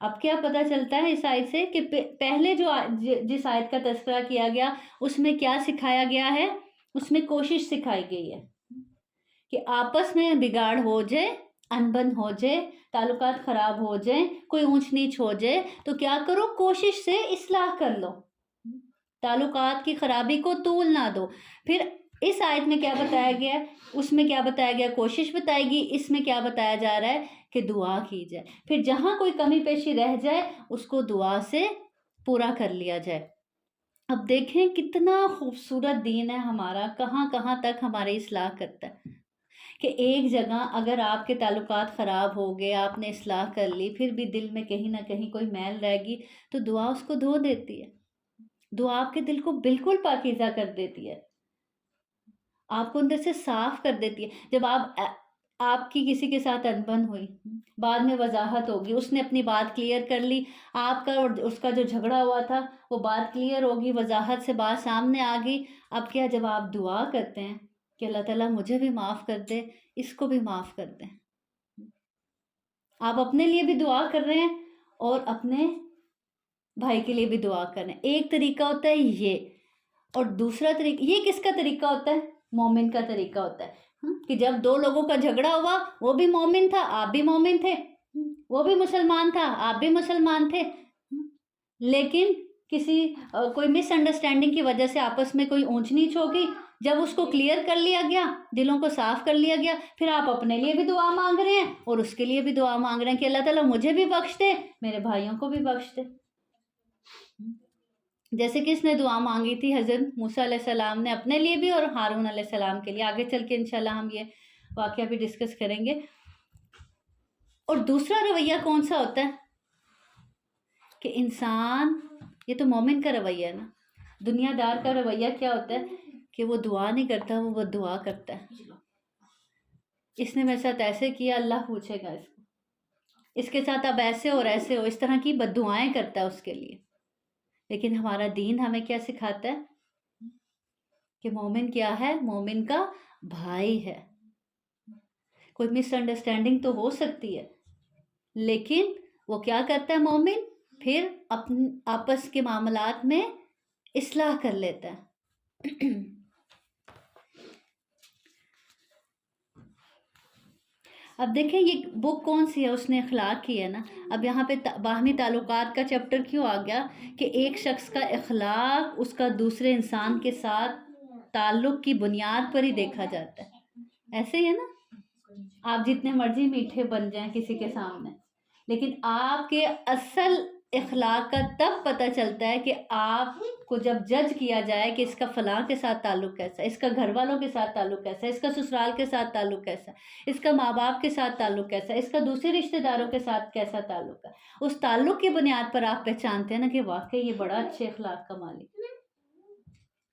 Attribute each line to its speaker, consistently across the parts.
Speaker 1: اب کیا پتہ چلتا ہے اس آیت سے کہ پہلے جس آیت کا تذکرہ کیا گیا اس میں کیا سکھایا گیا ہے؟ اس میں کوشش سکھائی گئی ہے کہ آپس میں بگاڑ ہو جائے، انبن ہو جائے، تعلقات خراب ہو جائیں، کوئی اونچ نیچ ہو جائے تو کیا کرو؟ کوشش سے اصلاح کر لو، تعلقات کی خرابی کو طول نہ دو۔ پھر اس آیت میں کیا بتایا گیا ہے؟ اس میں کیا بتایا گیا؟ کوشش بتائے گی۔ اس میں کیا بتایا جا رہا ہے؟ کہ دعا کی جائے، پھر جہاں کوئی کمی پیشی رہ جائے اس کو دعا سے پورا کر لیا جائے۔ اب دیکھیں کتنا خوبصورت دین ہے ہمارا، کہاں کہاں تک ہماری اصلاح کرتا ہے کہ ایک جگہ اگر آپ کے تعلقات خراب ہو گئے، آپ نے اصلاح کر لی، پھر بھی دل میں کہیں نہ کہیں کوئی میل رہ گی تو دعا اس کو دھو دیتی ہے، دعا آپ کے دل کو بالکل پاکیزہ کر دیتی ہے، آپ کو اندر سے صاف کر دیتی ہے۔ جب آپ کی کسی کے ساتھ انبن ہوئی، بعد میں وضاحت ہوگی، اس نے اپنی بات کلیئر کر لی، آپ کا اور اس کا جو جھگڑا ہوا تھا وہ بات کلیئر ہوگی، وضاحت سے بات سامنے آ گئی۔ اب کیا، جب آپ دعا کرتے ہیں کہ اللہ تعالیٰ مجھے بھی معاف کر دے، اس کو بھی معاف کر دیں، آپ اپنے لیے بھی دعا کر رہے ہیں اور اپنے بھائی کے لیے بھی دعا کر رہے ہیں۔ ایک طریقہ ہوتا ہے یہ، اور دوسرا طریقہ، یہ کس کا طریقہ ہوتا ہے؟ مومن کا طریقہ ہوتا ہے کہ جب دو لوگوں کا جھگڑا ہوا، وہ بھی مومن تھا، آپ بھی مومن تھے، وہ بھی مسلمان تھا، آپ بھی مسلمان تھے، لیکن کوئی مس انڈرسٹینڈنگ کی وجہ سے آپس میں کوئی اونچ نیچ ہوگی، جب اس کو کلیئر کر لیا گیا، دلوں کو صاف کر لیا گیا، پھر آپ اپنے لیے بھی دعا مانگ رہے ہیں اور اس کے لیے بھی دعا مانگ رہے ہیں کہ اللہ تعالیٰ مجھے بھی بخش دے، میرے بھائیوں کو بھی بخش دے۔ جیسے کہ اس نے دعا مانگی تھی حضرت موسیٰ علیہ السلام نے اپنے لیے بھی اور ہارون علیہ السلام کے لیے۔ آگے چل کے انشاءاللہ ہم یہ واقعہ بھی ڈسکس کریں گے۔ اور دوسرا رویہ کون سا ہوتا ہے کہ انسان، یہ تو مومن کا رویہ ہے نا، دنیا دار کا رویہ کیا ہوتا ہے کہ وہ دعا نہیں کرتا، وہ دعا کرتا ہے۔ اس نے میرے ساتھ ایسے کیا، اللہ پوچھے گا اس کے ساتھ اب ایسے اور ایسے ہو، اس طرح کی بد دعائیں کرتا ہے اس کے لیے۔ لیکن ہمارا دین ہمیں کیا سکھاتا ہے کہ مومن کیا ہے؟ مومن کا بھائی ہے۔ کوئی مس انڈرسٹینڈنگ تو ہو سکتی ہے، لیکن وہ کیا کرتا ہے مومن؟ پھر آپس کے معاملات میں اصلاح کر لیتا ہے۔ اب دیکھیں یہ بک کون سی ہے؟ اس نے اخلاق کی ہے نا۔ اب یہاں پہ باہمی تعلقات کا چیپٹر کیوں آ گیا کہ ایک شخص کا اخلاق اس کا دوسرے انسان کے ساتھ تعلق کی بنیاد پر ہی دیکھا جاتا ہے۔ ایسے ہی ہے نا، آپ جتنے مرضی میٹھے بن جائیں کسی کے سامنے، لیکن آپ کے اصل اخلاق کا تب پتہ چلتا ہے کہ آپ کو جب جج کیا جائے کہ اس کا فلاں کے ساتھ تعلق کیسا ہے، اس کا گھر والوں کے ساتھ تعلق کیسا ہے، اس کا سسرال کے ساتھ تعلق کیسا ہے، اس کا ماں باپ کے ساتھ تعلق کیسا ہے، اس کا دوسرے رشتہ داروں کے ساتھ کیسا تعلق ہے۔ اس تعلق کی بنیاد پر آپ پہچانتے ہیں نا کہ واقعی یہ بڑا اچھے اخلاق کا مالک ہے۔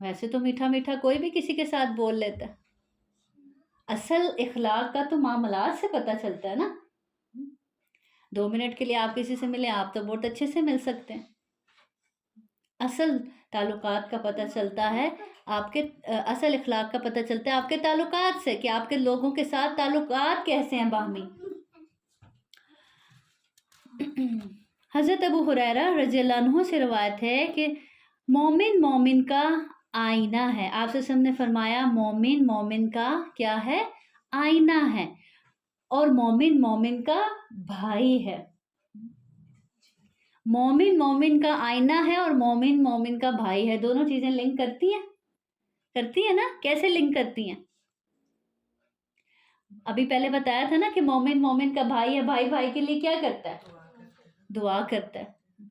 Speaker 1: ویسے تو میٹھا میٹھا کوئی بھی کسی کے ساتھ بول لیتا ہے، اصل اخلاق کا تو معاملات سے پتہ چلتا ہے نا۔ 2 منٹ کے لیے آپ کسی سے ملیں، آپ تو بہت اچھے سے مل سکتے ہیں۔ اصل تعلقات کا پتہ چلتا ہے، آپ کے اصل اخلاق کا پتہ چلتا ہے آپ کے تعلقات سے، کہ آپ کے لوگوں کے ساتھ تعلقات کیسے ہیں باہمی۔ حضرت ابو ہریرہ رضی اللہ عنہ سے روایت ہے کہ مومن مومن کا آئینہ ہے۔ آپ صلی اللہ علیہ وسلم نے فرمایا مومن مومن کا کیا ہے؟ آئینہ ہے، اور مومن مومن کا بھائی ہے۔ مومن مومن کا آئینہ ہے اور مومن مومن کا بھائی ہے، دونوں چیزیں لنک کرتی ہیں نا؟ کیسے لنک کرتی ہیں؟ ابھی پہلے بتایا تھا نا کہ مومن مومن کا بھائی ہے، بھائی بھائی کے لیے کیا کرتا ہے؟ دعا کرتا ہے،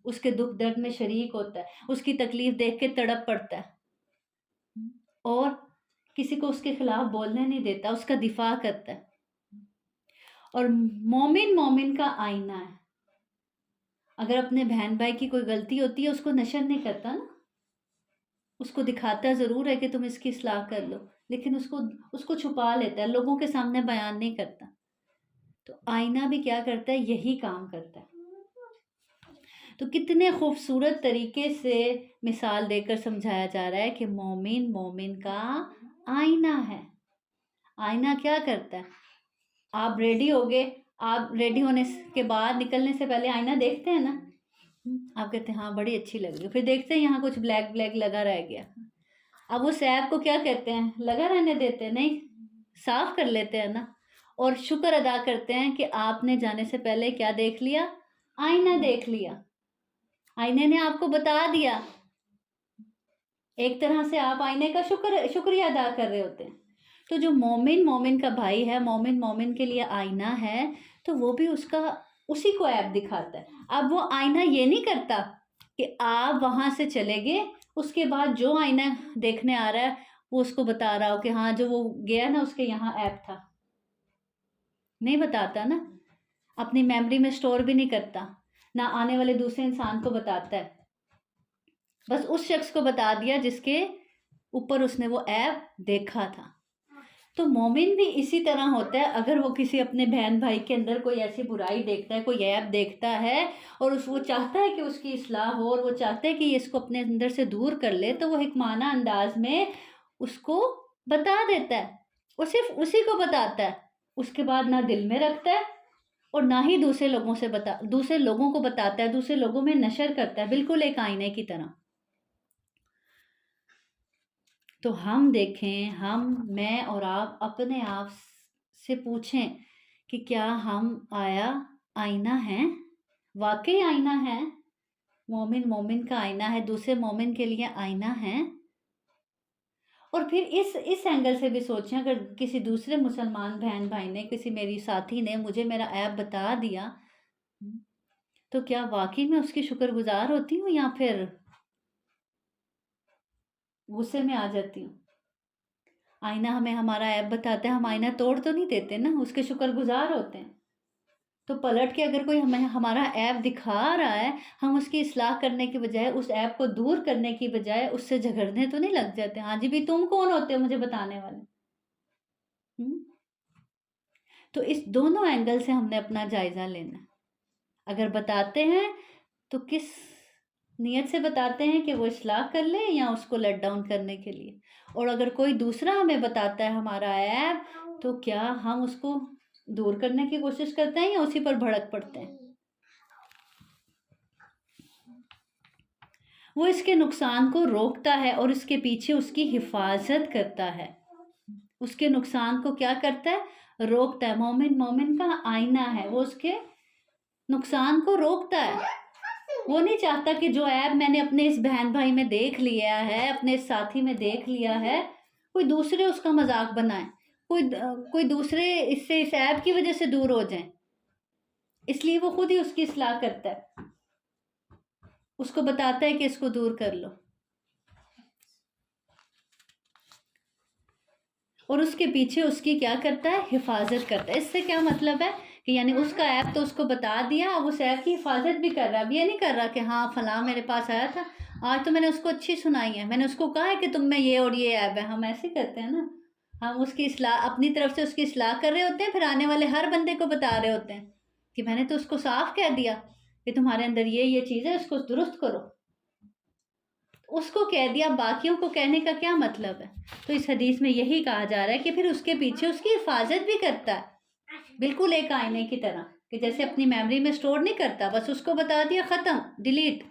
Speaker 1: اس کے دکھ درد میں شریک ہوتا ہے، اس کی تکلیف دیکھ کے تڑپ پڑتا ہے، اور کسی کو اس کے خلاف بولنے نہیں دیتا، اس کا دفاع کرتا ہے۔ اور مومن مومن کا آئینہ ہے، اگر اپنے بہن بھائی کی کوئی غلطی ہوتی ہے اس کو نشر نہیں کرتا نا، اس کو دکھاتا ضرور ہے کہ تم اس کی اصلاح کر لو، لیکن اس کو چھپا لیتا ہے، لوگوں کے سامنے بیان نہیں کرتا۔ تو آئینہ بھی کیا کرتا ہے؟ یہی کام کرتا ہے۔ تو کتنے خوبصورت طریقے سے مثال دے کر سمجھایا جا رہا ہے کہ مومن مومن کا آئینہ ہے۔ آئینہ کیا کرتا ہے؟ آپ ریڈی ہو گئے، آپ ریڈی ہونے کے بعد نکلنے سے پہلے آئینہ دیکھتے ہیں نا، آپ کہتے ہیں ہاں بڑی اچھی لگ رہی ہے، پھر دیکھتے ہیں یہاں کچھ بلیک بلیک لگا رہ گیا، اب اس عیب کو کیا کہتے ہیں؟ لگا رہنے دیتے ہیں؟ نہیں، صاف کر لیتے ہیں نا، اور شکر ادا کرتے ہیں کہ آپ نے جانے سے پہلے کیا دیکھ لیا؟ آئینہ دیکھ لیا، آئینے نے آپ کو بتا دیا، ایک طرح سے آپ آئینے کا شکریہ ادا کر رہے ہوتے ہیں۔ تو جو مومن کا بھائی ہے، مومن کے لیے آئینہ ہے، تو وہ بھی اسی کو عیب دکھاتا ہے۔ اب وہ آئینہ یہ نہیں کرتا کہ آپ وہاں سے چلے گئے، اس کے بعد جو آئینہ دیکھنے آ رہا ہے وہ اس کو بتا رہا ہو کہ ہاں جو وہ گیا نا اس کے یہاں عیب تھا، نہیں بتاتا نا، اپنی میموری میں سٹور بھی نہیں کرتا، نہ آنے والے دوسرے انسان کو بتاتا ہے، بس اس شخص کو بتا دیا جس کے اوپر اس نے وہ عیب دیکھا تھا۔ تو مومن بھی اسی طرح ہوتا ہے، اگر وہ کسی اپنے بہن بھائی کے اندر کوئی ایسی برائی دیکھتا ہے، کوئی عیب دیکھتا ہے، اور وہ چاہتا ہے کہ اس کی اصلاح ہو، اور وہ چاہتا ہے کہ یہ اس کو اپنے اندر سے دور کر لے، تو وہ حکمانہ انداز میں اس کو بتا دیتا ہے، وہ صرف اسی کو بتاتا ہے، اس کے بعد نہ دل میں رکھتا ہے اور نہ ہی دوسرے لوگوں کو بتاتا ہے، دوسرے لوگوں میں نشر کرتا ہے، بالکل ایک آئینے کی طرح۔ تو ہم دیکھیں، میں اور آپ اپنے آپ سے پوچھیں کہ کیا ہم آئینہ ہیں؟ واقعی آئینہ ہے؟ مومن کا آئینہ ہے، دوسرے مومن کے لیے آئینہ ہے؟ اور پھر اس اینگل سے بھی سوچیں، اگر کسی دوسرے مسلمان بہن بھائی نے، کسی میری ساتھی نے مجھے میرا عیب بتا دیا، تو کیا واقعی میں اس کی شکر گزار ہوتی ہوں یا پھر غصے میں آ جاتی ہوں؟ آئینہ ہمیں ہمارا عیب بتاتا ہے، ہم آئینہ توڑ تو نہیں دیتے نا، اس کے شکر گزار ہوتے ہیں۔ تو پلٹ کے اگر کوئی ہمیں ہمارا عیب دکھا رہا ہے، ہم اس کی اصلاح کرنے کی بجائے، اس عیب کو دور کرنے کی بجائے اس سے جھگڑنے تو نہیں لگ جاتے؟ ہاں جی بھی تم کون ہوتے ہو مجھے بتانے والے؟ تو اس دونوں اینگل سے ہم نے اپنا جائزہ لینا ہے۔ اگر بتاتے ہیں تو کس نیت سے بتاتے ہیں کہ وہ اصلاح کر لے یا اس کو لیٹ ڈاؤن کرنے کے لیے؟ اور اگر کوئی دوسرا ہمیں بتاتا ہے ہمارا عیب، تو کیا ہم اس کو دور کرنے کی کوشش کرتے ہیں یا اسی پر بھڑک پڑتے ہیں؟ وہ اس کے نقصان کو روکتا ہے اور اس کے پیچھے اس کی حفاظت کرتا ہے۔ اس کے نقصان کو کیا کرتا ہے؟ روکتا ہے۔ مومن کا آئینہ ہے، وہ اس کے نقصان کو روکتا ہے۔ وہ نہیں چاہتا کہ جو عیب میں نے اپنے اس بہن بھائی میں دیکھ لیا ہے، اپنے اس ساتھی میں دیکھ لیا ہے، کوئی دوسرے اس کا مذاق بنائیں، کوئی دوسرے اس عیب کی وجہ سے دور ہو جائیں، اس لیے وہ خود ہی اس کی اصلاح کرتا ہے، اس کو بتاتا ہے کہ اس کو دور کر لو، اور اس کے پیچھے اس کی کیا کرتا ہے؟ حفاظت کرتا ہے۔ اس سے کیا مطلب ہے کہ یعنی اس کا عیب تو اس کو بتا دیا، اب اس عیب کی حفاظت بھی کر رہا ہے۔ اب یہ نہیں کر رہا کہ ہاں فلاں میرے پاس آیا تھا، آج تو میں نے اس کو اچھی سنائی ہے، میں نے اس کو کہا ہے کہ تم میں یہ اور یہ عیب ہے۔ ہم ایسے کرتے ہیں نا، ہم اس کی اصلاح اپنی طرف سے اس کی اصلاح کر رہے ہوتے ہیں، پھر آنے والے ہر بندے کو بتا رہے ہوتے ہیں کہ میں نے تو اس کو صاف کہہ دیا کہ تمہارے اندر یہ چیز ہے، اس کو درست کرو۔ اس کو کہہ دیا، باقیوں کو کہنے کا کیا مطلب ہے؟ تو اس حدیث میں یہی کہا جا رہا ہے کہ پھر اس کے پیچھے اس کی حفاظت بھی کرتا ہے، بالکل ایک آئینے کی طرح، کہ جیسے اپنی میموری میں سٹور نہیں کرتا، بس اس کو بتا دیا، ختم، ڈیلیٹ۔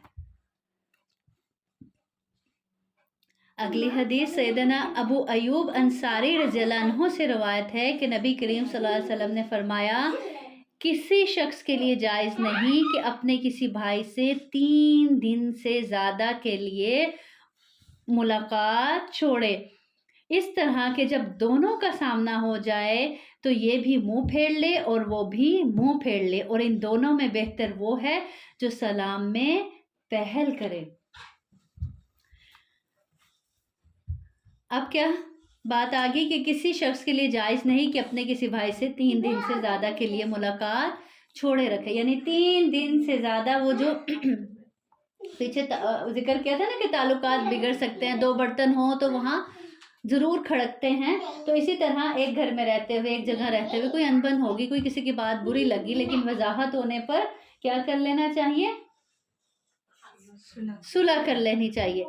Speaker 1: اگلی حدیث سیدنا ابو ایوب انصاری رضی اللہ عنہ سے روایت ہے کہ نبی کریم صلی اللہ علیہ وسلم نے فرمایا، کسی شخص کے لیے جائز نہیں کہ اپنے کسی بھائی سے 3 دن سے زیادہ کے لیے ملاقات چھوڑے، اس طرح کہ جب دونوں کا سامنا ہو جائے تو یہ بھی منہ پھیر لے اور وہ بھی منہ پھیر لے، اور ان دونوں میں بہتر وہ ہے جو سلام میں پہل کرے۔ اب کیا بات آگی کہ کسی شخص کے لیے جائز نہیں کہ اپنے کسی بھائی سے 3 دن سے زیادہ کے لیے ملاقات چھوڑے رکھے، یعنی 3 دن سے زیادہ، وہ جو پیچھے ذکر کیا تھا نا کہ تعلقات بگڑ سکتے ہیں، 2 برتن ہوں تو وہاں ضرور کھڑکتے ہیں، تو اسی طرح ایک گھر میں رہتے ہوئے، ایک جگہ رہتے ہوئے کوئی انبن ہوگی، کوئی کسی کی بات بری لگی، لیکن وضاحت ہونے پر کیا کر لینا چاہیے؟ صلح کر لینی چاہیے۔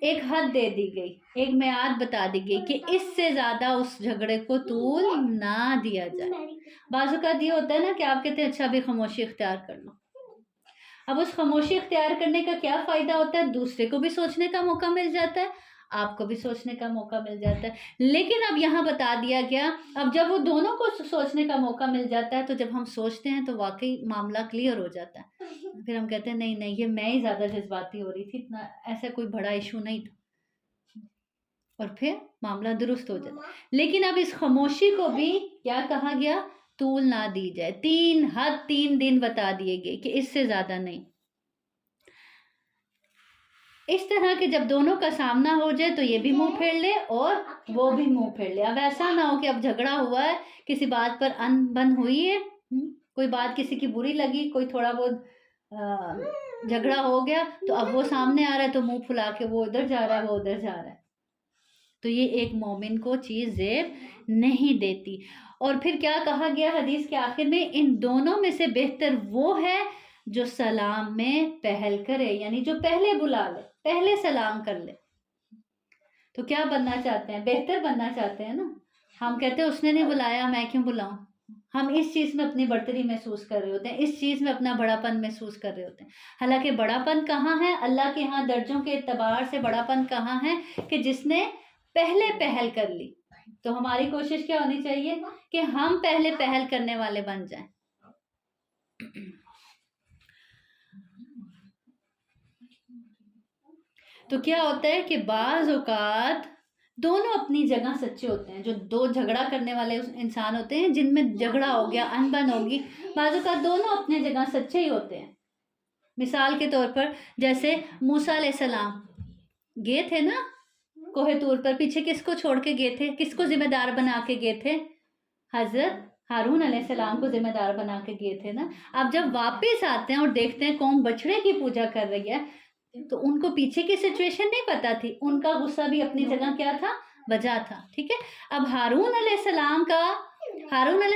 Speaker 1: ایک حد دے دی گئی، ایک میعاد بتا دی گئی کہ اس سے زیادہ اس جھگڑے کو طول نہ دیا جائے۔ بعض اوقات یہ ہوتا ہے نا کہ آپ کہتے ہیں اچھا ابھی خاموشی اختیار کر لو، اب اس خاموشی اختیار کرنے کا کیا فائدہ ہوتا ہے؟ دوسرے کو بھی سوچنے کا موقع مل جاتا ہے، آپ کو بھی سوچنے کا موقع مل جاتا ہے۔ لیکن اب یہاں بتا دیا گیا، اب جب وہ دونوں کو سوچنے کا موقع مل جاتا ہے تو جب ہم سوچتے ہیں تو واقعی معاملہ کلیئر ہو جاتا ہے، پھر ہم کہتے ہیں نہیں نہیں یہ میں ہی زیادہ جذباتی ہو رہی تھی، اتنا ایسا کوئی بڑا ایشو نہیں تھا، اور پھر معاملہ درست ہو جاتا ہے۔ لیکن اب اس خاموشی کو بھی کیا کہا گیا؟ طول نہ دی جائے، 3 دن بتا دیے گئے کہ اس سے زیادہ نہیں۔ اس طرح کہ جب دونوں کا سامنا ہو جائے تو یہ بھی منہ پھیر لے اور وہ بھی منہ پھیر لے۔ اب ایسا نہ ہو کہ اب جھگڑا ہوا ہے، کسی بات پر ان بن ہوئی ہے، کوئی بات کسی کی بری لگی، کوئی تھوڑا بہت جھگڑا ہو گیا تو اب وہ سامنے آ رہا ہے تو منہ پھلا کے وہ ادھر جا رہا ہے، وہ ادھر جا رہا ہے، تو یہ ایک مومن کو چیز زیب نہیں دیتی۔ اور پھر کیا کہا گیا حدیث کے آخر میں؟ ان دونوں میں سے بہتر وہ ہے جو سلام میں پہل کرے، یعنی جو پہلے بلا لے، پہلے سلام کر لے۔ تو کیا بننا چاہتے ہیں؟ بہتر بننا چاہتے ہیں نا۔ ہم کہتے ہیں اس نے نہیں بلایا میں کیوں بلاؤں، ہم اس چیز میں اپنی برتری محسوس کر رہے ہوتے ہیں، اس چیز میں اپنا بڑا پن محسوس کر رہے ہوتے ہیں۔ حالانکہ بڑا پن کہاں ہے؟ اللہ کے ہاں درجوں کے اعتبار سے بڑا پن کہاں ہے؟ کہ جس نے پہلے پہل کر لی۔ تو ہماری کوشش کیا ہونی چاہیے؟ کہ ہم پہلے پہل کرنے والے بن جائیں۔ تو کیا ہوتا ہے کہ بعض اوقات دونوں اپنی جگہ سچے ہوتے ہیں، جو دو جھگڑا کرنے والے انسان ہوتے ہیں جن میں جھگڑا ہو گیا، انبن ہوگی، بعض اوقات دونوں اپنے جگہ سچے ہی ہوتے ہیں۔ مثال کے طور پر جیسے موسیٰ علیہ السلام گئے تھے نا کوہ طور پر، پیچھے کس کو چھوڑ کے گئے تھے؟ کس کو ذمہ دار بنا کے گئے تھے؟ حضرت ہارون علیہ السلام کو ذمہ دار بنا کے گئے تھے نا۔ اب جب واپس آتے ہیں اور دیکھتے ہیں قوم بچڑے کی پوجا کر رہی ہے تو ان کو پیچھے کی سچویشن نہیں پتا تھی، ان کا غصہ بھی اپنی جگہ کیا تھا؟ وجہ تھا، ٹھیک ہے۔ اب ہارون علیہ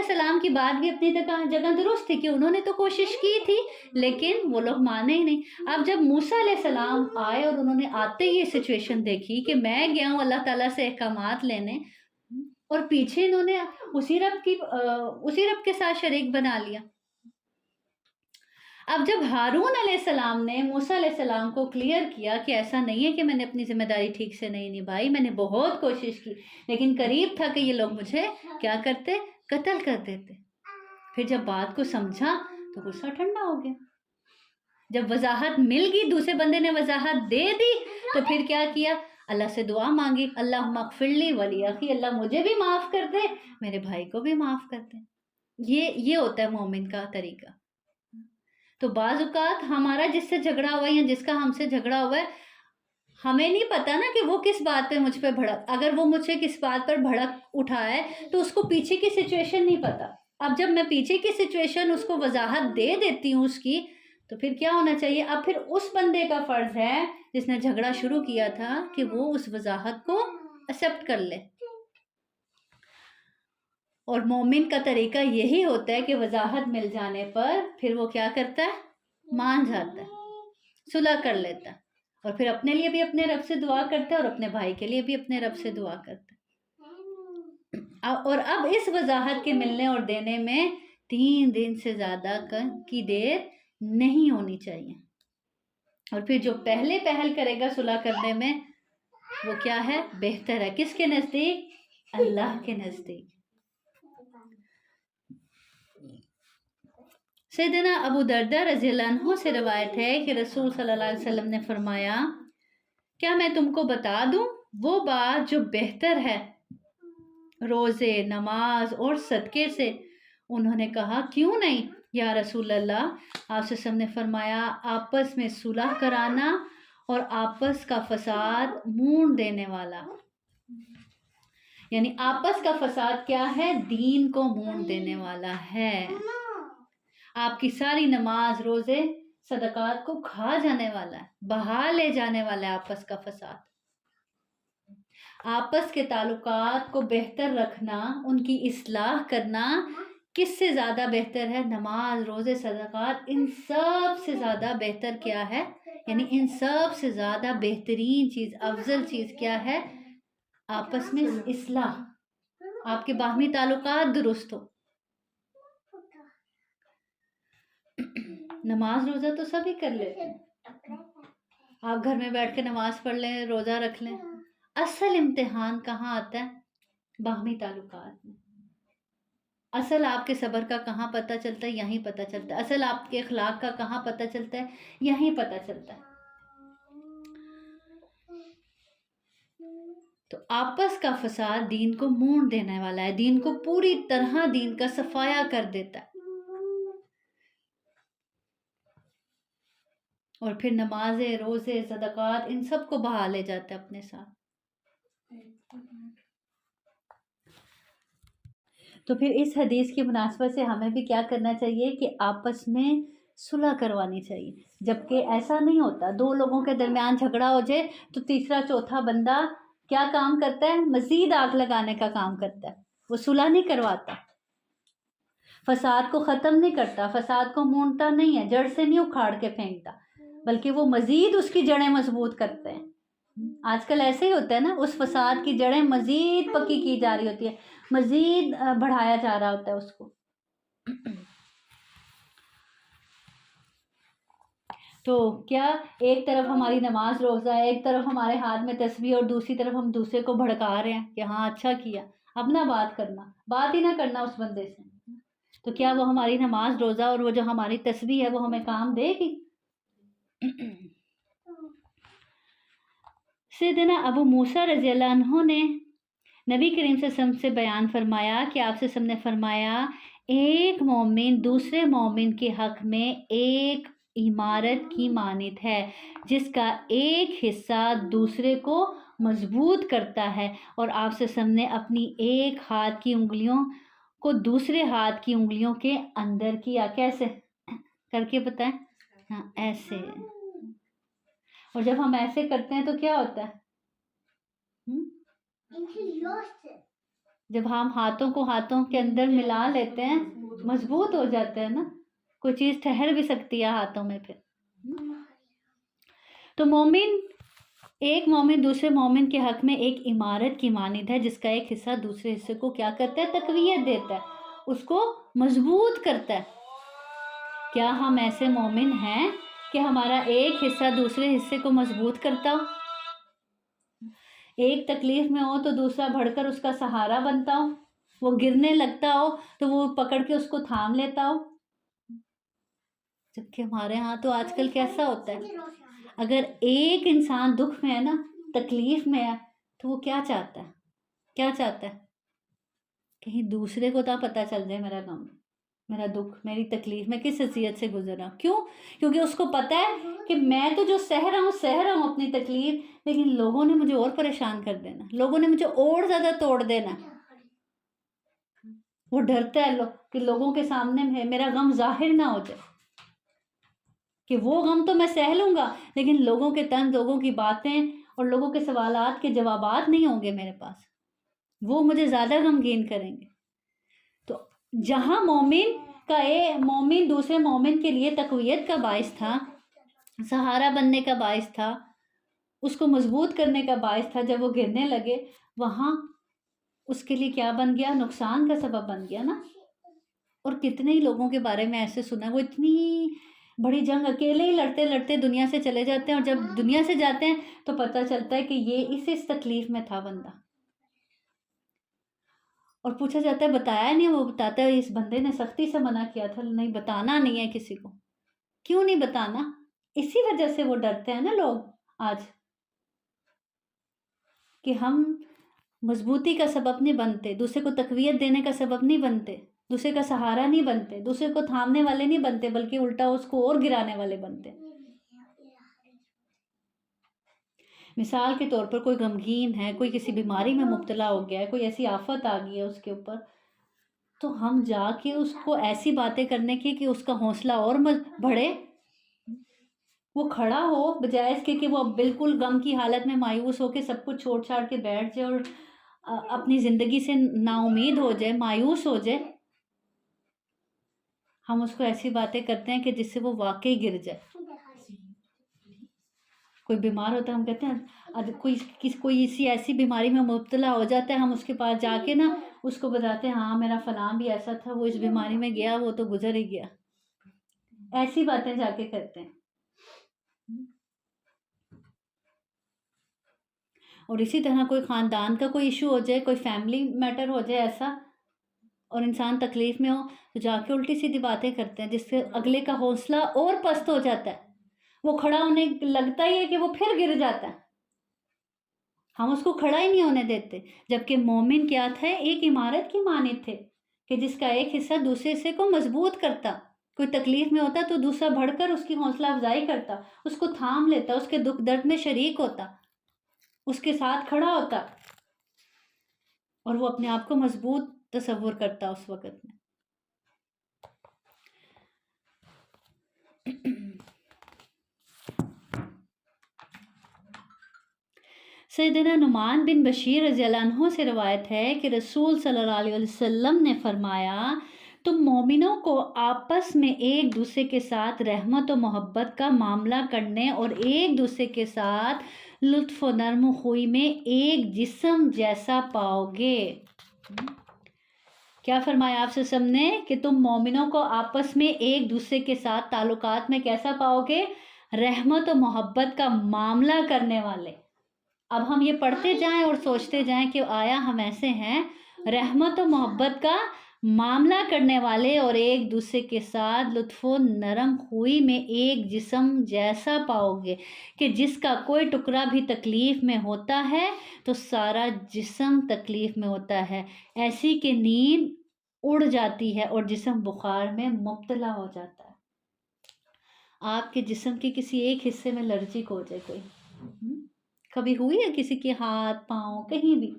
Speaker 1: السلام کی بات بھی اپنی جگہ درست تھی کہ انہوں نے تو کوشش کی تھی لیکن وہ لوگ مانے ہی نہیں۔ اب جب موسیٰ علیہ السلام آئے اور انہوں نے آتے ہی یہ سچویشن دیکھی کہ میں گیا ہوں اللہ تعالیٰ سے احکامات لینے اور پیچھے انہوں نے اسی رب کے ساتھ شریک بنا لیا۔ اب جب ہارون علیہ السلام نے موسیٰ علیہ السلام کو کلیئر کیا کہ ایسا نہیں ہے کہ میں نے اپنی ذمہ داری ٹھیک سے نہیں نبھائی، میں نے بہت کوشش کی لیکن قریب تھا کہ یہ لوگ مجھے کیا کرتے؟ قتل کر دیتے۔ پھر جب بات کو سمجھا تو غصہ ٹھنڈا ہو گیا۔ جب وضاحت مل گئی، دوسرے بندے نے وضاحت دے دی تو پھر کیا کیا؟ اللہ سے دعا مانگی، اللہم اغفر لی ولی اخی، اللہ مجھے بھی معاف کر دے، میرے بھائی کو بھی معاف کر دے۔ یہ ہوتا ہے مومن کا طریقہ۔ تو بعض اوقات ہمارا جس سے جھگڑا ہوا ہے یا جس کا ہم سے جھگڑا ہوا ہے، ہمیں نہیں پتا نا کہ وہ کس بات پہ مجھ پہ بھڑک، اگر وہ مجھ سے کس بات پر بھڑک اٹھا ہے تو اس کو پیچھے کی سچویشن نہیں پتا۔ اب جب میں پیچھے کی سچویشن اس کو وضاحت دے دیتی ہوں اس کی، تو پھر کیا ہونا چاہیے؟ اب پھر اس بندے کا فرض ہے جس نے جھگڑا شروع کیا تھا کہ وہ اس وضاحت کو ایکسیپٹ کر لے۔ اور مومن کا طریقہ یہی ہوتا ہے کہ وضاحت مل جانے پر پھر وہ کیا کرتا ہے؟ مان جاتا ہے، صلح کر لیتا ہے، اور پھر اپنے لیے بھی اپنے رب سے دعا کرتا ہے اور اپنے بھائی کے لیے بھی اپنے رب سے دعا کرتا ہے۔ اور اب اس وضاحت کے ملنے اور دینے میں 3 دن سے زیادہ کی دیر نہیں ہونی چاہیے۔ اور پھر جو پہلے پہل کرے گا صلح کرنے میں وہ کیا ہے؟ بہتر ہے۔ کس کے نزدیک؟ اللہ کے نزدیک۔ سیدنا ابو دردہ رضی اللہ عنہ سے روایت ہے کہ رسول صلی اللہ علیہ وسلم نے فرمایا، کیا میں تم کو بتا دوں وہ بات جو بہتر ہے روزے، نماز اور صدقے سے؟ انہوں نے کہا کیوں نہیں یا رسول اللہ؟ آپ صلی اللہ علیہ وسلم نے فرمایا، آپس میں صلح کرانا اور آپس کا فساد مون دینے والا۔ یعنی آپس کا فساد کیا ہے؟ دین کو مون دینے والا ہے۔ آپ کی ساری نماز، روزے، صدقات کو کھا جانے والا ہے، بہا لے جانے والا ہے آپس کا فساد۔ آپس کے تعلقات کو بہتر رکھنا، ان کی اصلاح کرنا، کس سے زیادہ بہتر ہے؟ نماز، روزے، صدقات، ان سب سے زیادہ بہتر کیا ہے؟ یعنی ان سب سے زیادہ بہترین چیز، افضل چیز کیا ہے؟ آپس میں اصلاح، آپ کے باہمی تعلقات درست ہو۔ نماز روزہ تو سبھی کر لیتے ہیں، آپ گھر میں بیٹھ کے نماز پڑھ لیں، روزہ رکھ لیں۔ اصل امتحان کہاں آتا ہے؟ باہمی تعلقات میں۔ اصل آپ کے صبر کا کہاں پتہ چلتا ہے؟ یہیں پتہ چلتا ہے۔ اصل آپ کے اخلاق کا کہاں پتہ چلتا ہے؟ یہیں پتہ چلتا ہے۔ تو آپس کا فساد دین کو مونڈ دینے والا ہے، دین کو پوری طرح دین کا صفایا کر دیتا ہے۔ اور پھر نمازیں، روزے، صدقات، ان سب کو بہا لے جاتا ہے اپنے ساتھ۔ تو پھر اس حدیث کی مناسبت سے ہمیں بھی کیا کرنا چاہیے کہ آپس میں صلح کروانی چاہیے۔ جبکہ ایسا نہیں ہوتا، دو لوگوں کے درمیان جھگڑا ہو جائے تو تیسرا چوتھا بندہ کیا کام کرتا ہے؟ مزید آگ لگانے کا کام کرتا ہے، وہ صلح نہیں کرواتا، فساد کو ختم نہیں کرتا، فساد کو مونڈتا نہیں ہے، جڑ سے نہیں اکھاڑ کے پھینکتا، بلکہ وہ مزید اس کی جڑیں مضبوط کرتے ہیں۔ آج کل ایسے ہی ہوتا ہے نا، اس فساد کی جڑیں مزید پکی کی جا رہی ہوتی ہے، مزید بڑھایا جا رہا ہوتا ہے اس کو۔ تو کیا ایک طرف ہماری نماز روزہ ہے، ایک طرف ہمارے ہاتھ میں تسبیح، اور دوسری طرف ہم دوسرے کو بھڑکا رہے ہیں کہ ہاں اچھا کیا، اب نہ بات کرنا، بات ہی نہ کرنا اس بندے سے، تو کیا وہ ہماری نماز روزہ اور وہ جو ہماری تسبیح ہے وہ ہمیں کام دے گی؟ سیدنا ابو موسیٰ رضی اللہ عنہ نے نبی کریم صلی اللہ علیہ وسلم سے بیان فرمایا کہ آپ سے سب نے فرمایا ایک مومن دوسرے مومن کے حق میں ایک عمارت کی مانند ہے، جس کا ایک حصہ دوسرے کو مضبوط کرتا ہے۔ اور آپ سے سب نے اپنی ایک ہاتھ کی انگلیوں کو دوسرے ہاتھ کی انگلیوں کے اندر کیا۔ کیسے کر کے بتائیں؟ ہاں ایسے۔ اور جب ہم ایسے کرتے ہیں تو کیا ہوتا ہے؟ جب ہم ہاتھوں کو ہاتھوں کے اندر ملا لیتے ہیں مضبوط ہو جاتے ہیں نا، کوئی چیز ٹھہر بھی سکتی ہے ہاتھوں میں پھر۔ تو ایک مومن دوسرے مومن کے حق میں ایک عمارت کی مانند ہے، جس کا ایک حصہ دوسرے حصے کو کیا کرتا ہے؟ تقویت دیتا ہے، اس کو مضبوط کرتا ہے۔ کیا ہم ایسے مومن ہیں کہ ہمارا ایک حصہ دوسرے حصے کو مضبوط کرتا ہو؟ ایک تکلیف میں ہو تو دوسرا بڑھ کر اس کا سہارا بنتا ہو، وہ گرنے لگتا ہو تو وہ پکڑ کے اس کو تھام لیتا ہو؟ جبکہ ہمارے ہاں تو آج کل کیسا ہوتا ہے، اگر ایک انسان دکھ میں ہے نا، تکلیف میں ہے، تو وہ کیا چاہتا ہے؟ کیا چاہتا ہے؟ کہیں دوسرے کو تو پتہ چل جائے میرا غم، میرا دکھ، میری تکلیف، میں کس حیثیت سے گزر رہا ہوں۔ کیوں؟ کیونکہ اس کو پتہ ہے کہ میں تو جو سہ رہا ہوں اپنی تکلیف، لیکن لوگوں نے مجھے اور پریشان کر دینا، لوگوں نے مجھے اور زیادہ توڑ دینا۔ وہ ڈرتا ہے کہ لوگوں کے سامنے میرا غم ظاہر نہ ہو جائے، کہ وہ غم تو میں سہ لوں گا لیکن لوگوں کے طنز، لوگوں کی باتیں اور لوگوں کے سوالات کے جوابات نہیں ہوں گے میرے پاس، وہ مجھے زیادہ غمگین کریں گے۔ تو جہاں مومن دوسرے مومن کے لیے تقویت کا باعث تھا، سہارا بننے کا باعث تھا، اس کو مضبوط کرنے کا باعث تھا، جب وہ گرنے لگے وہاں اس کے لیے کیا بن گیا؟ نقصان کا سبب بن گیا نا۔ اور کتنے ہی لوگوں کے بارے میں ایسے سنا، وہ اتنی بڑی جنگ اکیلے ہی لڑتے لڑتے دنیا سے چلے جاتے ہیں، اور جب دنیا سے جاتے ہیں تو پتہ چلتا ہے کہ یہ اس تکلیف میں تھا بندہ، اور پوچھا جاتا ہے بتایا نہیں، وہ بتاتا ہے اس بندے نے سختی سے منع کیا تھا، نہیں بتانا نہیں ہے کسی کو۔ کیوں نہیں بتانا؟ اسی وجہ سے وہ ڈرتے ہیں نا لوگ آج، کہ ہم مضبوطی کا سبب نہیں بنتے، دوسرے کو تقویت دینے کا سبب نہیں بنتے، دوسرے کا سہارا نہیں بنتے، دوسرے کو تھامنے والے نہیں بنتے، بلکہ الٹا اس کو اور گرانے والے بنتے۔ مثال کے طور پر کوئی غمگین ہے، کوئی کسی بیماری میں مبتلا ہو گیا ہے، کوئی ایسی آفت آ گئی ہے اس کے اوپر، تو ہم جا کے اس کو ایسی باتیں کرنے کی کہ اس کا حوصلہ اور بڑھے، وہ کھڑا ہو، بجائے اس کے کہ وہ بالکل غم کی حالت میں مایوس ہو کے سب کچھ چھوڑ چھاڑ کے بیٹھ جائے اور اپنی زندگی سے نا امید ہو جائے، مایوس ہو جائے۔ ہم اس کو ایسی باتیں کرتے ہیں کہ جس سے وہ واقعی گر جائے. کوئی بیمار ہوتا ہے ہم کہتے ہیں کوئی اسی ایسی بیماری میں مبتلا ہو جاتا ہے، ہم اس کے پاس جا کے نا اس کو بتاتے ہیں ہاں میرا فلاں بھی ایسا تھا، وہ اس بیماری میں گیا، وہ تو گزر ہی گیا. ایسی باتیں جا کے کرتے ہیں. اور اسی طرح کوئی خاندان کا کوئی ایشو ہو جائے، کوئی فیملی میٹر ہو جائے ایسا، اور انسان تکلیف میں ہو تو جا کے الٹی سیدھی باتیں کرتے ہیں جس سے اگلے کا حوصلہ اور پست ہو جاتا ہے. وہ کھڑا ہونے لگتا ہی ہے کہ وہ پھر گر جاتا ہے. ہم اس کو کھڑا ہی نہیں ہونے دیتے. جبکہ مومن کیا تھا؟ ایک عمارت کی مانند تھے کہ جس کا ایک حصہ دوسرے حصے کو مضبوط کرتا. کوئی تکلیف میں ہوتا تو دوسرا بڑھ کر اس کی حوصلہ افزائی کرتا، اس کو تھام لیتا، اس کے دکھ درد میں شریک ہوتا، اس کے ساتھ کھڑا ہوتا، اور وہ اپنے آپ کو مضبوط تصور کرتا اس وقت میں. سیدنا نعمان بن بشیر رضی اللہ عنہ سے روایت ہے کہ رسول صلی اللہ علیہ وسلم نے فرمایا تم مومنوں کو آپس میں ایک دوسرے کے ساتھ رحمت و محبت کا معاملہ کرنے اور ایک دوسرے کے ساتھ لطف و نرم خوئی میں ایک جسم جیسا پاؤ گے. کیا فرمایا آپ سے سب نے کہ تم مومنوں کو آپس میں ایک دوسرے کے ساتھ تعلقات میں کیسا پاؤ گے؟ رحمت و محبت کا معاملہ کرنے والے. اب ہم یہ پڑھتے جائیں اور سوچتے جائیں کہ آیا ہم ایسے ہیں؟ رحمت و محبت کا معاملہ کرنے والے اور ایک دوسرے کے ساتھ لطف و نرم خوئی میں ایک جسم جیسا پاؤ گے کہ جس کا کوئی ٹکڑا بھی تکلیف میں ہوتا ہے تو سارا جسم تکلیف میں ہوتا ہے، ایسی کہ نیند اڑ جاتی ہے اور جسم بخار میں مبتلا ہو جاتا ہے. آپ کے جسم کے کسی ایک حصے میں الرجک ہو جائے کوئی، کبھی ہوئی ہے کسی کے ہاتھ پاؤں کہیں بھی،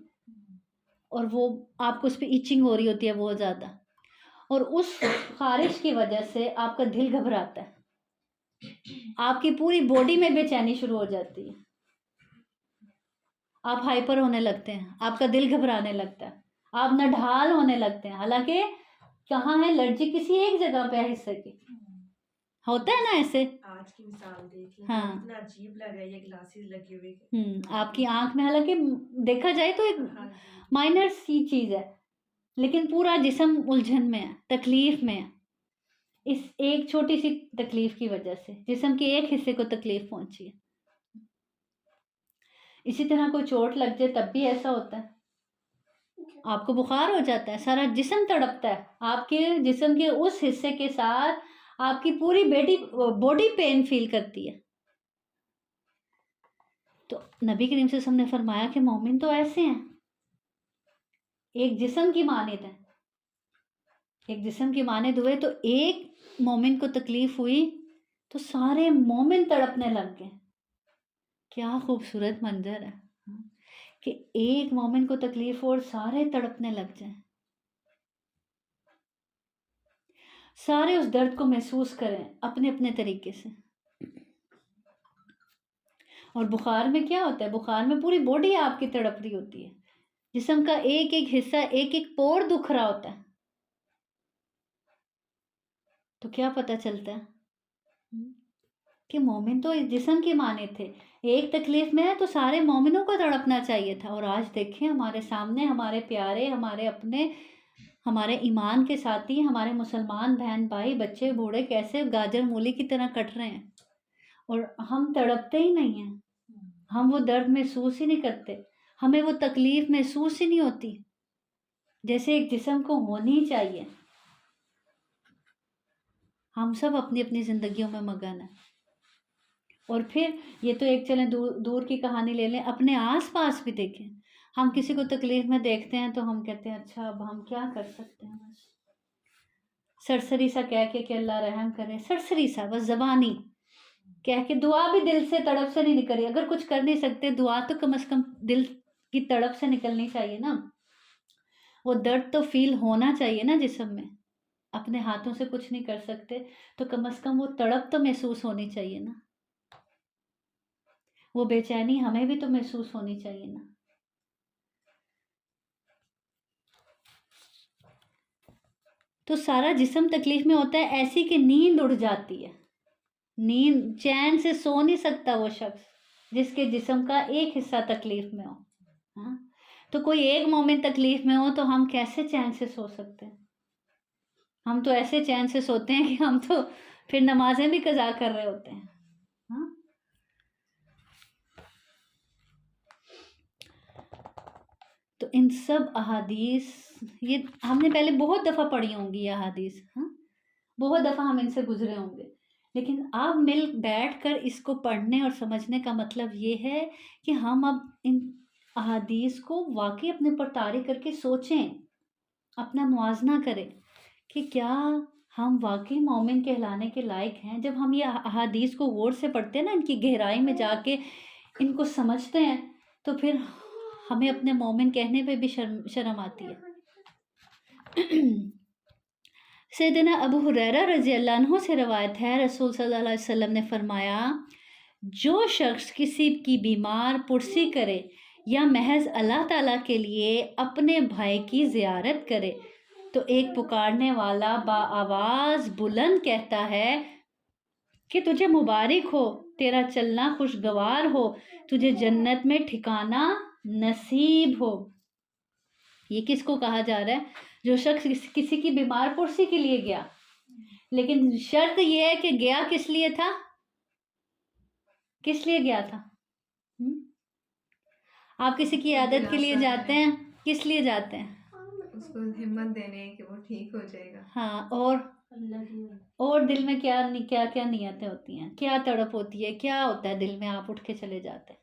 Speaker 1: اور وہ آپ کو اس پہ ایچنگ ہو رہی ہوتی ہے بہت زیادہ، اور اس خارش کی وجہ سے آپ کا دل گھبراتا ہے، آپ کی پوری باڈی میں بے چینی شروع ہو جاتی ہے، آپ ہائپر ہونے لگتے ہیں، آپ کا دل گھبرانے لگتا ہے، آپ نڈھال ہونے لگتے ہیں. حالانکہ کہاں ہے الرجی؟ کسی ایک جگہ پہ ہے حصے کی. ہوتا ہے نا ایسے.
Speaker 2: آج کی مثال دیکھ لیں،
Speaker 1: ہاں
Speaker 2: اتنا عجیب لگ رہا ہے یہ گلاسز لگے ہوئے.
Speaker 1: آپ کی آنکھ میں، حالانکہ دیکھا جائے تو ایک مائنر سی چیز ہے، لیکن پورا جسم الجھن میں ہے، تکلیف میں ہے، اس ایک چھوٹی سی تکلیف کی وجہ سے جسم کے ایک حصے کو تکلیف پہنچی ہے. اسی طرح کوئی چوٹ لگ جائے تب بھی ایسا ہوتا ہے، آپ کو بخار ہو جاتا ہے، سارا جسم تڑپتا ہے، آپ کے جسم کے اس حصے کے ساتھ آپ کی پوری باڈی پین فیل کرتی ہے. تو نبی کریم صلی اللہ علیہ وسلم نے فرمایا کہ مومن تو ایسے ہیں، ایک جسم کی مانند ہیں. ایک جسم کی مانند ہوئے تو ایک مومن کو تکلیف ہوئی تو سارے مومن تڑپنے لگ گئے. کیا خوبصورت منظر ہے کہ ایک مومن کو تکلیف ہو اور سارے تڑپنے لگ جائیں. سارے اس درد کو محسوس کریں اپنے اپنے طریقے سے. اور بخار میں کیا ہوتا ہے؟ بخار میں پوری باڈی آپ کی تڑپ رہی ہوتی ہے، جسم کا ایک ایک حصہ، ایک ایک پور دکھ رہا ہوتا ہے. تو کیا پتہ چلتا ہے کہ مومن تو اس جسم کی مانند تھے. ایک تکلیف میں ہے تو سارے مومنوں کو تڑپنا چاہیے تھا. اور آج دیکھیں ہمارے سامنے ہمارے پیارے، ہمارے اپنے، ہمارے ایمان کے ساتھی، ہمارے مسلمان بہن بھائی، بچے بوڑھے کیسے گاجر مولی کی طرح کٹ رہے ہیں، اور ہم تڑپتے ہی نہیں ہیں. ہم وہ درد محسوس ہی نہیں کرتے، ہمیں وہ تکلیف محسوس ہی نہیں ہوتی جیسے ایک جسم کو ہونی چاہیے. ہم سب اپنی اپنی زندگیوں میں مگن ہیں. اور پھر یہ تو ایک چلیں دور کی کہانی لے لیں، اپنے آس پاس بھی دیکھیں. ہم کسی کو تکلیف میں دیکھتے ہیں تو ہم کہتے ہیں اچھا اب ہم کیا کر سکتے ہیں، بس سرسری سا کہہ کے کہ اللہ رحم کرے، سرسری سا بس زبانی کہہ کے، دعا بھی دل سے تڑپ سے نہیں نکلی. اگر کچھ کر نہیں سکتے دعا تو کم از کم دل کی تڑپ سے نکلنی چاہیے نا. وہ درد تو فیل ہونا چاہیے نا جسم میں. اپنے ہاتھوں سے کچھ نہیں کر سکتے تو کم از کم وہ تڑپ تو محسوس ہونی چاہیے نا، وہ بے چینی ہمیں بھی تو محسوس ہونی چاہیے نا. تو سارا جسم تکلیف میں ہوتا ہے، ایسی کہ نیند اڑ جاتی ہے، نیند، چین سے سو نہیں سکتا وہ شخص جس کے جسم کا ایک حصہ تکلیف میں ہو. ہاں، تو کوئی ایک مومن تکلیف میں ہو تو ہم کیسے چین سے سو سکتے ہیں؟ ہم تو ایسے چین سے سوتے ہیں کہ ہم تو پھر نمازیں بھی قضا کر رہے ہوتے ہیں. ہاں، تو ان سب احادیث، یہ ہم نے پہلے بہت دفعہ پڑھی ہوں گی یہ احادیث، ہاں بہت دفعہ ہم ان سے گزرے ہوں گے، لیکن اب مل بیٹھ کر اس کو پڑھنے اور سمجھنے کا مطلب یہ ہے کہ ہم اب ان احادیث کو واقعی اپنے پر طاری کر کے سوچیں، اپنا موازنہ کریں کہ کیا ہم واقعی مومن کہلانے کے لائق ہیں. جب ہم یہ احادیث کو غور سے پڑھتے ہیں نا، ان کی گہرائی میں جا کے ان کو سمجھتے ہیں، تو پھر ہمیں اپنے مومن کہنے پہ بھی شرم آتی ہے. سیدنا ابو ہریرہ رضی اللہ عنہ سے روایت ہے، رسول صلی اللہ علیہ وسلم نے فرمایا، جو شخص کسی کی بیمار پرسی کرے یا محض اللہ تعالیٰ کے لیے اپنے بھائی کی زیارت کرے تو ایک پکارنے والا آواز بلند کہتا ہے کہ تجھے مبارک ہو، تیرا چلنا خوشگوار ہو، تجھے جنت میں ٹھکانہ نصیب ہو. یہ کس کو کہا جا رہا ہے؟ جو شخص کسی کی بیمار پرسی کے لیے گیا، لیکن شرط یہ ہے کہ گیا کس لیے تھا؟ کس لیے گیا تھا؟ آپ کسی کی عیادت کے لیے جاتے ہیں، کس لیے جاتے ہیں؟
Speaker 2: اس کو ہمت دینے کہ وہ ٹھیک ہو جائے گا.
Speaker 1: ہاں، اور دل میں کیا کیا نیتیں ہوتی ہیں، کیا تڑپ ہوتی ہے، کیا ہوتا ہے دل میں آپ اٹھ کے چلے جاتے ہیں؟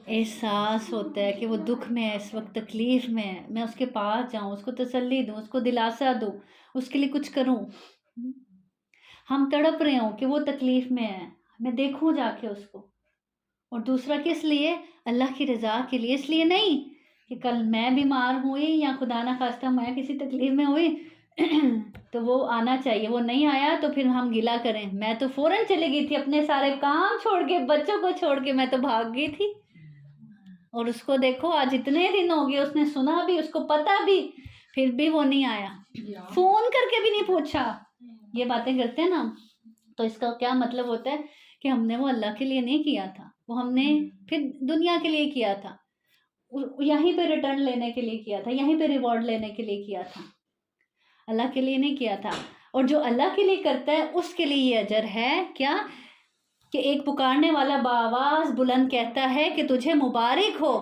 Speaker 1: احساس ہوتا ہے کہ وہ دکھ میں ہے، اس وقت تکلیف میں ہے، میں اس کے پاس جاؤں، اس کو تسلی دوں، اس کو دلاسا دوں، اس کے لیے کچھ کروں. ہم تڑپ رہے ہوں کہ وہ تکلیف میں ہے، میں دیکھوں جا کے اس کو. اور دوسرا کس لیے؟ اللہ کی رضا کے لیے. اس لیے نہیں کہ کل میں بیمار ہوئی یا خدا نہ خواستہ میں کسی تکلیف میں ہوئی تو وہ آنا چاہیے، وہ نہیں آیا تو پھر ہم گلا کریں. میں تو فوراً چلی گئی تھی، اپنے سارے کام چھوڑ کے، بچوں کو چھوڑ کے میں تو بھاگ گئی تھی. اور اس کو دیکھو آج اتنے دن ہو گئے، اس نے سنا بھی، اس کو پتا بھی، پھر بھی وہ نہیں آیا، فون کر کے بھی نہیں پوچھا. یہ باتیں کرتے ہیں نا، تو اس کا کیا مطلب ہوتا ہے کہ ہم نے وہ اللہ کے لیے نہیں کیا تھا، وہ ہم نے پھر دنیا کے لیے کیا تھا، یہیں پہ ریٹرن لینے کے لیے کیا تھا، یہیں پہ ریوارڈ لینے کے لیے کیا تھا، اللہ کے لیے نہیں کیا تھا. اور جو اللہ کے لیے کرتا ہے اس کے لیے یہ اجر ہے کیا کہ ایک پکارنے والا بآواز بلند کہتا ہے کہ تجھے مبارک ہو.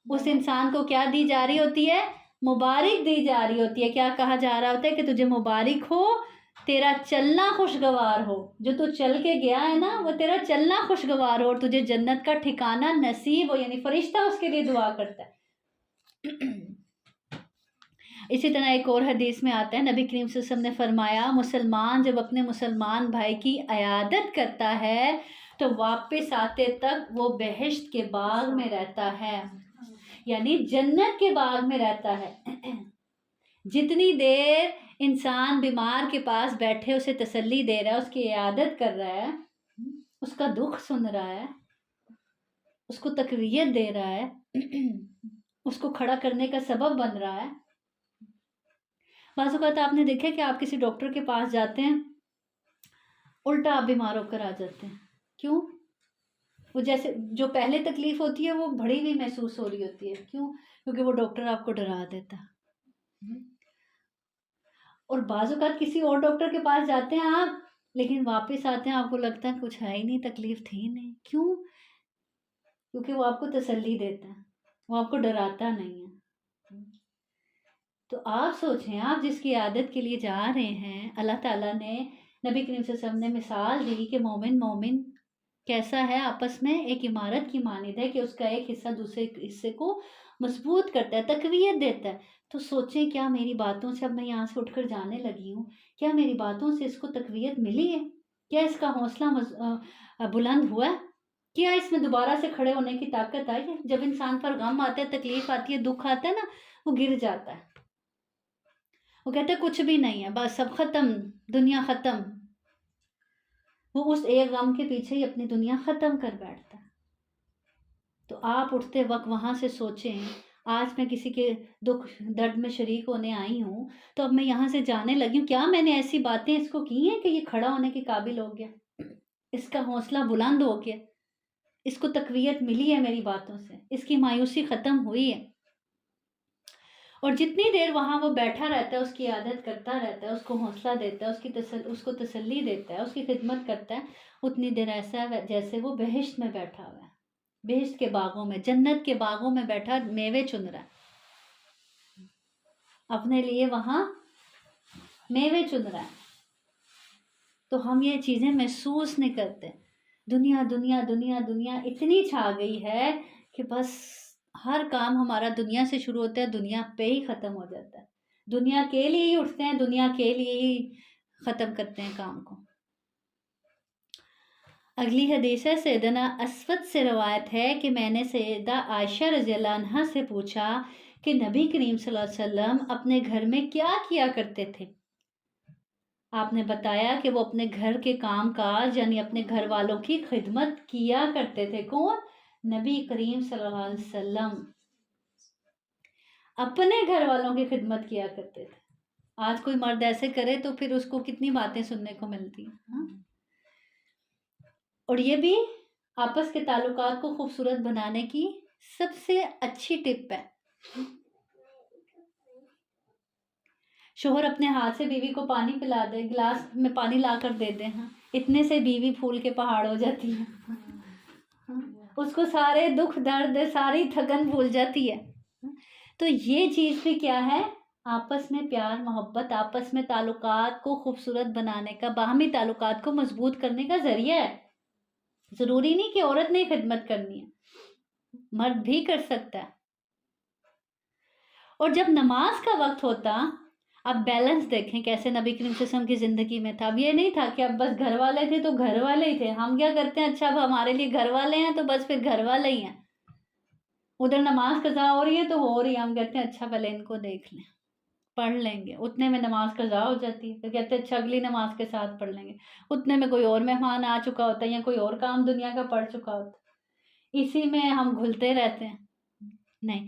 Speaker 1: اس انسان کو کیا دی جا رہی ہوتی ہے؟ مبارک دی جا رہی ہوتی ہے. کیا کہا جا رہا ہوتا ہے؟ کہ تجھے مبارک ہو، تیرا چلنا خوشگوار ہو. جو تو چل کے گیا ہے نا، وہ تیرا چلنا خوشگوار ہو اور تجھے جنت کا ٹھکانہ نصیب ہو. یعنی فرشتہ اس کے لیے دعا کرتا ہے. اسی طرح ایک اور حدیث میں آتا ہے، نبی کریم صلی اللہ علیہ وسلم نے فرمایا، مسلمان جب اپنے مسلمان بھائی کی عیادت کرتا ہے تو واپس آتے تک وہ بہشت کے باغ میں رہتا ہے، یعنی جنت کے باغ میں رہتا ہے. جتنی دیر انسان بیمار کے پاس بیٹھے اسے تسلی دے رہا ہے، اس کی عیادت کر رہا ہے، اس کا دکھ سن رہا ہے، اس کو تقویت دے رہا ہے، اس کو کھڑا کرنے کا سبب بن رہا ہے. بعض اوقات آپ نے دیکھا کہ آپ کسی ڈاکٹر کے پاس جاتے ہیں، الٹا آپ بیمار ہو کر آ جاتے ہیں. کیوں؟ وہ جیسے جو پہلے تکلیف ہوتی ہے وہ بڑی ہوئی محسوس ہو رہی ہوتی ہے. کیوں؟ کیونکہ وہ ڈاکٹر آپ کو ڈرا دیتا. اور بعض اوقات کسی اور ڈاکٹر کے پاس جاتے ہیں آپ، لیکن واپس آتے ہیں آپ کو لگتا ہے کچھ ہے ہی نہیں، تکلیف تھی نہیں. کیوں؟ کیونکہ وہ آپ کو تسلی دیتا ہے، وہ آپ کو ڈراتا نہیں ہے. تو آپ سوچیں، آپ جس کی عادت کے لیے جا رہے ہیں، اللہ تعالیٰ نے، نبی کریم صلی اللہ علیہ وسلم نے مثال دی کہ مومن کیسا ہے، آپس میں ایک عمارت کی مانند ہے کہ اس کا ایک حصہ دوسرے حصے کو مضبوط کرتا ہے، تقویت دیتا ہے. تو سوچیں کیا میری باتوں سے، اب میں یہاں سے اٹھ کر جانے لگی ہوں، کیا میری باتوں سے اس کو تقویت ملی ہے؟ کیا اس کا حوصلہ بلند ہوا ہے؟ کیا اس میں دوبارہ سے کھڑے ہونے کی طاقت آئی ہے؟ جب انسان پر غم آتا ہے، تکلیف آتی ہے، دکھ آتا ہے نا، وہ گر جاتا ہے، وہ کہتے ہیں کچھ بھی نہیں ہے، بس سب ختم، دنیا ختم. وہ اس ایک غم کے پیچھے ہی اپنی دنیا ختم کر بیٹھتا ہے. تو آپ اٹھتے وقت وہاں سے سوچیں، آج میں کسی کے دکھ درد میں شریک ہونے آئی ہوں، تو اب میں یہاں سے جانے لگی ہوں، کیا میں نے ایسی باتیں اس کو کی ہیں کہ یہ کھڑا ہونے کے قابل ہو گیا، اس کا حوصلہ بلند ہو گیا، اس کو تقویت ملی ہے میری باتوں سے، اس کی مایوسی ختم ہوئی ہے۔ اور جتنی دیر وہاں وہ بیٹھا رہتا ہے، اس کی عادت کرتا رہتا ہے، اس کو حوصلہ دیتا ہے، اس کو تسلی دیتا ہے، اس کی خدمت کرتا ہے، اتنی دیر ایسا ہے جیسے وہ بہشت میں بیٹھا ہوا ہے، بہشت کے باغوں میں، جنت کے باغوں میں بیٹھا میوے چن رہا ہے، اپنے لیے وہاں میوے چن رہا ہے۔ تو ہم یہ چیزیں محسوس نہیں کرتے۔ دنیا دنیا دنیا دنیا اتنی چھا گئی ہے کہ بس ہر کام ہمارا دنیا سے شروع ہوتا ہے، دنیا پہ ہی ختم ہو جاتا ہے، دنیا کے لیے ہی اٹھتے ہیں، دنیا کے لیے ہی ختم کرتے ہیں کام کو۔ اگلی حدیث ہے، سیدنا اسود سے روایت ہے کہ میں نے سیدہ عائشہ رضی اللہ عنہا سے پوچھا کہ نبی کریم صلی اللہ علیہ وسلم اپنے گھر میں کیا کیا کرتے تھے؟ آپ نے بتایا کہ وہ اپنے گھر کے کام کاج یعنی اپنے گھر والوں کی خدمت کیا کرتے تھے۔ کون؟ نبی کریم صلی اللہ علیہ وسلم اپنے گھر والوں کی خدمت کیا کرتے تھے۔ آج کوئی مرد ایسے کرے تو پھر اس کو کتنی باتیں سننے کو ملتی ہیں۔ اور یہ بھی آپس کے تعلقات کو خوبصورت بنانے کی سب سے اچھی ٹپ ہے۔ شوہر اپنے ہاتھ سے بیوی کو پانی پلا دے، گلاس میں پانی لا کر دے دے، اتنے سے بیوی پھول کے پہاڑ ہو جاتی ہے، اس کو سارے دکھ درد ساری تھکن بھول جاتی ہے۔ تو یہ چیز بھی کیا ہے؟ آپس میں پیار محبت، آپس میں تعلقات کو خوبصورت بنانے کا، باہمی تعلقات کو مضبوط کرنے کا ذریعہ ہے۔ ضروری نہیں کہ عورت نے خدمت کرنی ہے، مرد بھی کر سکتا ہے۔ اور جب نماز کا وقت ہوتا، اب بیلنس دیکھیں کیسے نبی کریم صلی اللہ علیہ وسلم کی زندگی میں تھا۔ اب یہ نہیں تھا کہ اب بس گھر والے تھے تو گھر والے ہی تھے، ہم کیا کرتے ہیں، اچھا اب ہمارے لیے گھر والے ہیں تو بس پھر گھر والے ہی ہیں، ادھر نماز قضا ہو رہی ہے تو ہو رہی ہے، ہم کہتے ہیں اچھا پہلے ان کو دیکھ لیں، پڑھ لیں گے، اتنے میں نماز قضا ہو جاتی ہے، تو کہتے ہیں اچھا اگلی نماز کے ساتھ پڑھ لیں گے، اتنے میں کوئی اور مہمان آ چکا ہوتا ہے یا کوئی اور کام دنیا کا پڑ چکا ہوتا ہے، اسی میں ہم گھلتے رہتے ہیں۔ نہیں،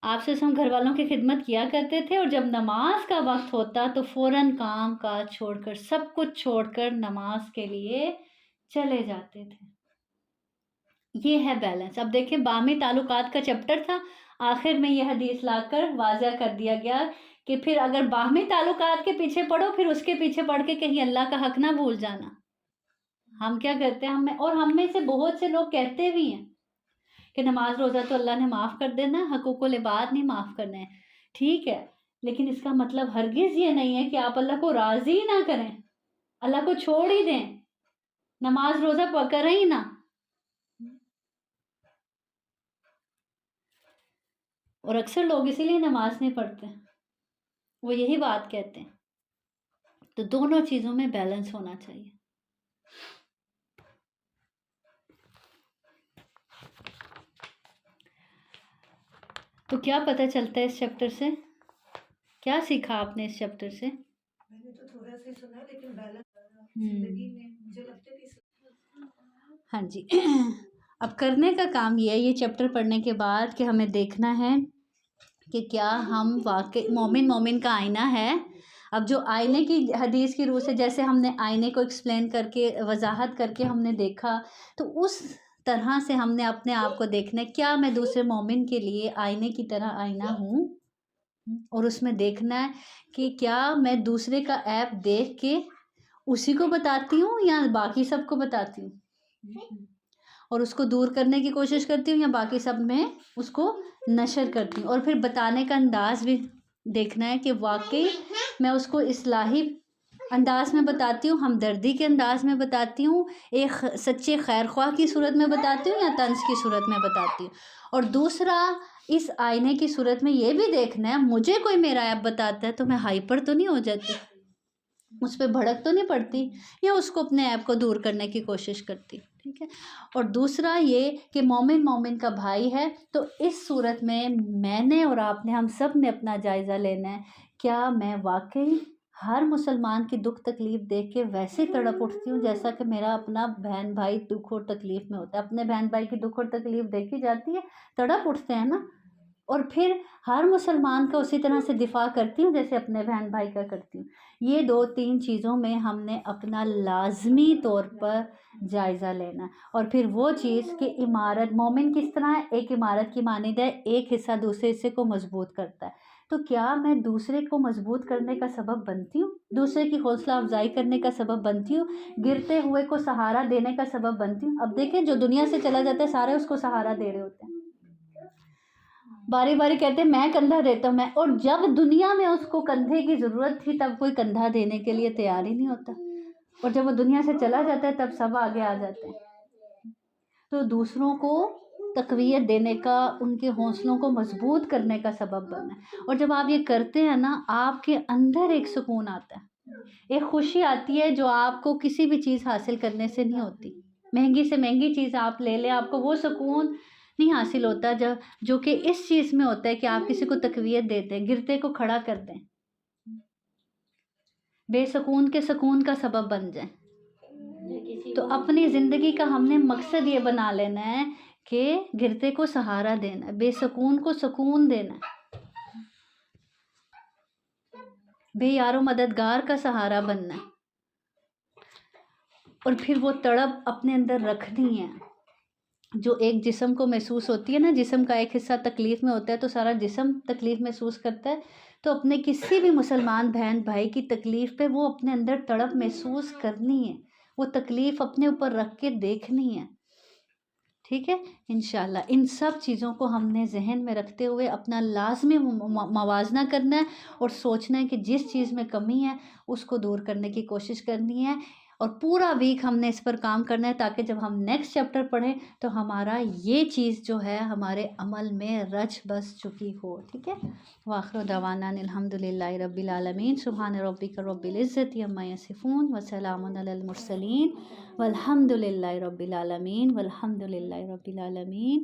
Speaker 1: آپ سے ہم گھر والوں کی خدمت کیا کرتے تھے، اور جب نماز کا وقت ہوتا تو فوراً کام کاج چھوڑ کر، سب کچھ چھوڑ کر نماز کے لیے چلے جاتے تھے۔ یہ ہے بیلنس۔ اب دیکھیں باہمی تعلقات کا چیپٹر تھا، آخر میں یہ حدیث لا کر واضح کر دیا گیا کہ پھر اگر باہمی تعلقات کے پیچھے پڑو، پھر اس کے پیچھے پڑھ کے کہیں اللہ کا حق نہ بھول جانا۔ ہم کیا کرتے ہیں، اور ہم میں سے بہت سے لوگ کہتے بھی ہیں کہ نماز روزہ تو اللہ نے معاف کر دینا، حقوق العباد نہیں معاف کرنے ہیں۔ ٹھیک ہے، لیکن اس کا مطلب ہرگز یہ نہیں ہے کہ آپ اللہ کو راضی نہ کریں، اللہ کو چھوڑ ہی دیں، نماز روزہ کریں ہی نہ۔ اور اکثر لوگ اسی لیے نماز نہیں پڑھتے، وہ یہی بات کہتے ہیں۔ تو دونوں چیزوں میں بیلنس ہونا چاہیے۔ تو کیا پتہ چلتا ہے اس چیپٹر سے؟ کیا سیکھا آپ نے اس چیپٹر سے؟
Speaker 2: میں نے تو تھوڑا سا سنا لیکن بیلنس زندگی میں مجھے لگتا ہے کہ
Speaker 1: ہاں جی، اب کرنے کا کام یہ ہے یہ چیپٹر پڑھنے کے بعد کہ ہمیں دیکھنا ہے کہ کیا ہم واقعی مومن کا آئینہ ہے۔ اب جو آئینے کی حدیث کی روح سے جیسے ہم نے آئینے کو ایکسپلین کر کے وضاحت کر کے ہم نے دیکھا، تو اس طرح سے ہم نے اپنے آپ کو دیکھنا ہے، کیا میں دوسرے مومن کے لیے آئینے کی طرح آئینہ ہوں، اور اس میں دیکھنا ہے کہ کیا میں دوسرے کا عیب دیکھ کے اسی کو بتاتی ہوں یا باقی سب کو بتاتی ہوں، اور اس کو دور کرنے کی کوشش کرتی ہوں یا باقی سب میں اس کو نشر کرتی ہوں۔ اور پھر بتانے کا انداز بھی دیکھنا ہے کہ واقعی میں اس کو اصلاحی انداز میں بتاتی ہوں، ہمدردی کے انداز میں بتاتی ہوں، ایک سچے خیر خواہ کی صورت میں بتاتی ہوں یا طنز کی صورت میں بتاتی ہوں۔ اور دوسرا، اس آئینے کی صورت میں یہ بھی دیکھنا ہے مجھے کوئی میرا عیب بتاتا ہے تو میں ہائپر تو نہیں ہو جاتی، اس پہ بھڑک تو نہیں پڑتی، یا اس کو اپنے عیب کو دور کرنے کی کوشش کرتی۔ ٹھیک ہے۔ اور دوسرا یہ کہ مومن کا بھائی ہے، تو اس صورت میں نے اور آپ نے، ہم سب نے اپنا جائزہ لینا ہے، کیا میں واقعی ہر مسلمان کی دکھ تکلیف دیکھ کے ویسے تڑپ اٹھتی ہوں جیسا کہ میرا اپنا بہن بھائی دکھ اور تکلیف میں ہوتا ہے۔ اپنے بہن بھائی کی دکھ اور تکلیف دیکھی جاتی ہے، تڑپ اٹھتے ہیں نا، اور پھر ہر مسلمان کا اسی طرح سے دفاع کرتی ہوں جیسے اپنے بہن بھائی کا کرتی ہوں. یہ 2-3 چیزوں میں ہم نے اپنا لازمی طور پر جائزہ لینا ہے. اور پھر وہ چیز کہ عمارت مومن کس طرح ہے، ایک عمارت کی مانند ہے، ایک حصہ دوسرے حصے کو مضبوط کرتا ہے. تو کیا میں دوسرے کو مضبوط کرنے کا سبب بنتی ہوں، دوسرے کی حوصلہ افزائی کرنے کا سبب بنتی ہوں، گرتے ہوئے کو سہارا دینے کا سبب بنتی ہوں؟ اب دیکھیں جو دنیا سے چلا جاتا ہے سارے اس کو سہارا دے رہے ہوتے ہیں، باری باری کہتے ہیں میں کندھا دیتا ہوں میں، اور جب دنیا میں اس کو کندھے کی ضرورت تھی تب کوئی کندھا دینے کے لیے تیار ہی نہیں ہوتا، اور جب وہ دنیا سے چلا جاتا ہے تب سب آگے آ جاتے ہیں. تو دوسروں کو تقویت دینے کا، ان کے حوصلوں کو مضبوط کرنے کا سبب بننا ہے. اور جب آپ یہ کرتے ہیں نا، آپ کے اندر ایک سکون آتا ہے، ایک خوشی آتی ہے جو آپ کو کسی بھی چیز حاصل کرنے سے نہیں ہوتی. مہنگی سے مہنگی چیز آپ لے لیں، آپ کو وہ سکون نہیں حاصل ہوتا جو کہ اس چیز میں ہوتا ہے کہ آپ کسی کو تقویت دیتے ہیں، گرتے کو کھڑا کر دیں، بے سکون کے سکون کا سبب بن جائیں. تو اپنی زندگی کا ہم نے مقصد یہ بنا لینا ہے کہ گرتے کو سہارا دینا ہے، بے سکون کو سکون دینا ہے، بے یار و مددگار کا سہارا بننا ہے. اور پھر وہ تڑپ اپنے اندر رکھنی ہے جو ایک جسم کو محسوس ہوتی ہے نا، جسم کا ایک حصہ تکلیف میں ہوتا ہے تو سارا جسم تکلیف محسوس کرتا ہے. تو اپنے کسی بھی مسلمان بہن بھائی کی تکلیف پہ وہ اپنے اندر تڑپ محسوس کرنی ہے، وہ تکلیف اپنے اوپر رکھ کے دیکھنی ہے. ٹھیک ہے، انشاءاللہ ان سب چیزوں کو ہم نے ذہن میں رکھتے ہوئے اپنا لازمی موازنہ کرنا ہے اور سوچنا ہے کہ جس چیز میں کمی ہے اس کو دور کرنے کی کوشش کرنی ہے. اور پورا ویک ہم نے اس پر کام کرنا ہے تاکہ جب ہم نیکسٹ چیپٹر پڑھیں تو ہمارا یہ چیز جو ہے ہمارے عمل میں رچ بس چکی ہو. ٹھیک ہے، وآخر دعوانا الحمدللہ رب العالمین. سبحان ربک رب العزت عما یصفون وسلام علی المرسلین والحمدللہ رب العالمین والحمدللہ رب العالمین.